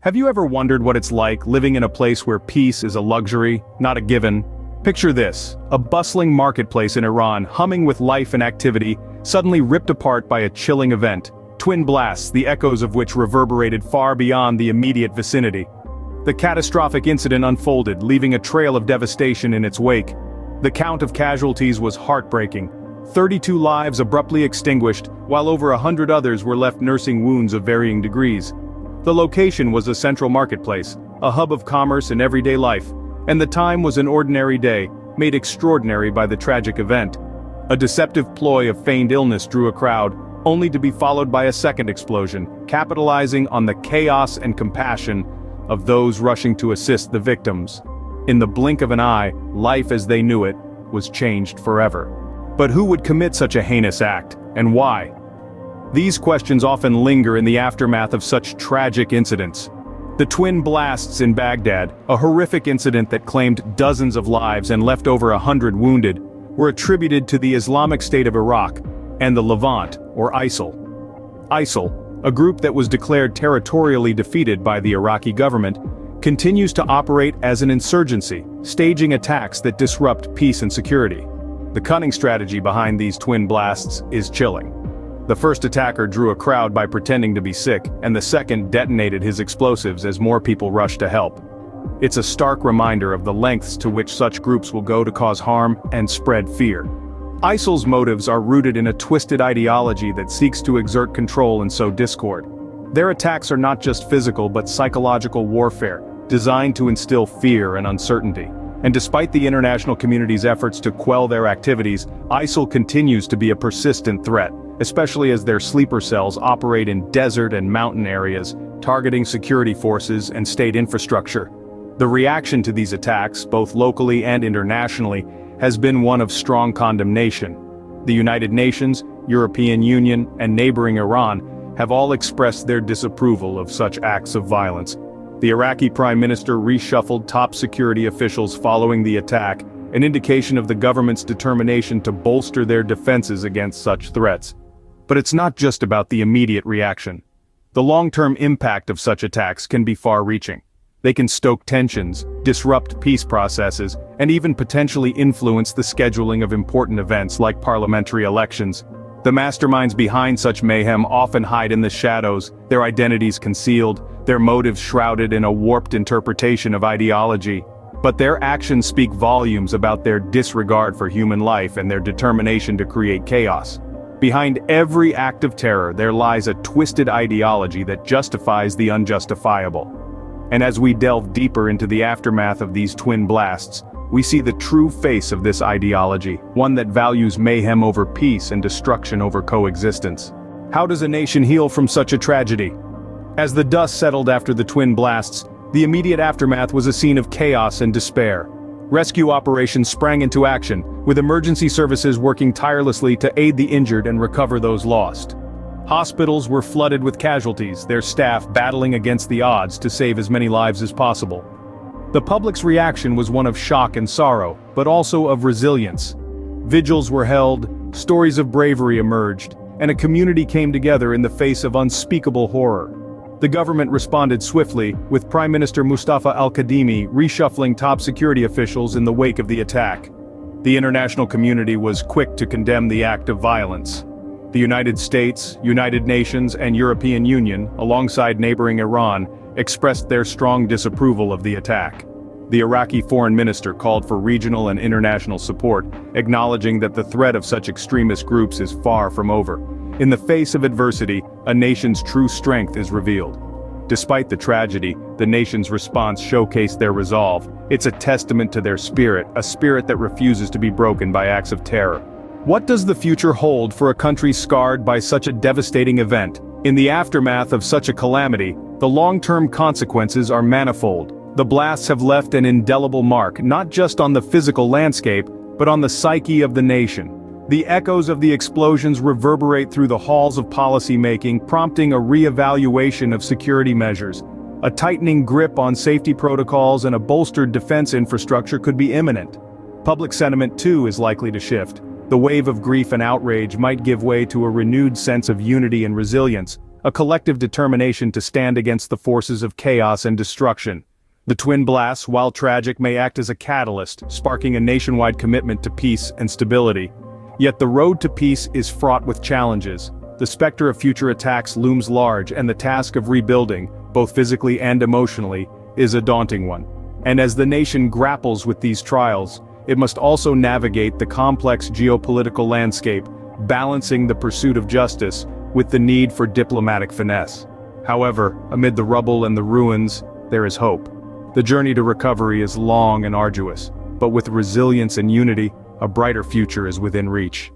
Have you ever wondered what it's like living in a place where peace is a luxury, not a given? Picture this, a bustling marketplace in Iran humming with life and activity, suddenly ripped apart by a chilling event. Twin blasts, the echoes of which reverberated far beyond the immediate vicinity. The catastrophic incident unfolded, leaving a trail of devastation in its wake. The count of casualties was heartbreaking. 32 lives abruptly extinguished, while over 100 others were left nursing wounds of varying degrees. The location was a central marketplace, a hub of commerce and everyday life, and the time was an ordinary day, made extraordinary by the tragic event. A deceptive ploy of feigned illness drew a crowd, only to be followed by a second explosion, capitalizing on the chaos and compassion of those rushing to assist the victims. In the blink of an eye, life as they knew it was changed forever. But who would commit such a heinous act, and why? These questions often linger in the aftermath of such tragic incidents. The twin blasts in Baghdad, a horrific incident that claimed dozens of lives and left over 100 wounded, were attributed to the Islamic State of Iraq and the Levant, or ISIL. ISIL, a group that was declared territorially defeated by the Iraqi government, continues to operate as an insurgency, staging attacks that disrupt peace and security. The cunning strategy behind these twin blasts is chilling. The first attacker drew a crowd by pretending to be sick, and the second detonated his explosives as more people rushed to help. It's a stark reminder of the lengths to which such groups will go to cause harm and spread fear. ISIL's motives are rooted in a twisted ideology that seeks to exert control and sow discord. Their attacks are not just physical but psychological warfare, designed to instill fear and uncertainty. And despite the international community's efforts to quell their activities, ISIL continues to be a persistent threat, especially as their sleeper cells operate in desert and mountain areas, targeting security forces and state infrastructure. The reaction to these attacks, both locally and internationally, has been one of strong condemnation. The United Nations, European Union, and neighboring Iran have all expressed their disapproval of such acts of violence. The Iraqi Prime Minister reshuffled top security officials following the attack, an indication of the government's determination to bolster their defenses against such threats. But it's not just about the immediate reaction. The long-term impact of such attacks can be far-reaching. They can stoke tensions, disrupt peace processes, and even potentially influence the scheduling of important events like parliamentary elections. The masterminds behind such mayhem often hide in the shadows, their identities concealed, their motives shrouded in a warped interpretation of ideology. But their actions speak volumes about their disregard for human life and their determination to create chaos. Behind every act of terror there lies a twisted ideology that justifies the unjustifiable. And as we delve deeper into the aftermath of these twin blasts, we see the true face of this ideology, one that values mayhem over peace and destruction over coexistence. How does a nation heal from such a tragedy? As the dust settled after the twin blasts, the immediate aftermath was a scene of chaos and despair. Rescue operations sprang into action, with emergency services working tirelessly to aid the injured and recover those lost. Hospitals were flooded with casualties, their staff battling against the odds to save as many lives as possible. The public's reaction was one of shock and sorrow, but also of resilience. Vigils were held, stories of bravery emerged, and a community came together in the face of unspeakable horror. The government responded swiftly, with Prime Minister Mustafa al-Kadhimi reshuffling top security officials in the wake of the attack. The international community was quick to condemn the act of violence. The United States, United Nations, and European Union, alongside neighboring Iran, expressed their strong disapproval of the attack. The Iraqi foreign minister called for regional and international support, acknowledging that the threat of such extremist groups is far from over. In the face of adversity, a nation's true strength is revealed. Despite the tragedy, the nation's response showcased their resolve. It's a testament to their spirit, a spirit that refuses to be broken by acts of terror. What does the future hold for a country scarred by such a devastating event? In the aftermath of such a calamity, the long-term consequences are manifold. The blasts have left an indelible mark, not just on the physical landscape, but on the psyche of the nation. The echoes of the explosions reverberate through the halls of policymaking, prompting a re-evaluation of security measures. A tightening grip on safety protocols and a bolstered defense infrastructure could be imminent. Public sentiment, too, is likely to shift. The wave of grief and outrage might give way to a renewed sense of unity and resilience, a collective determination to stand against the forces of chaos and destruction. The twin blasts, while tragic, may act as a catalyst, sparking a nationwide commitment to peace and stability. Yet the road to peace is fraught with challenges. The specter of future attacks looms large, and the task of rebuilding, both physically and emotionally, is a daunting one. And as the nation grapples with these trials, it must also navigate the complex geopolitical landscape, balancing the pursuit of justice with the need for diplomatic finesse. However, amid the rubble and the ruins, there is hope. The journey to recovery is long and arduous, but with resilience and unity, a brighter future is within reach.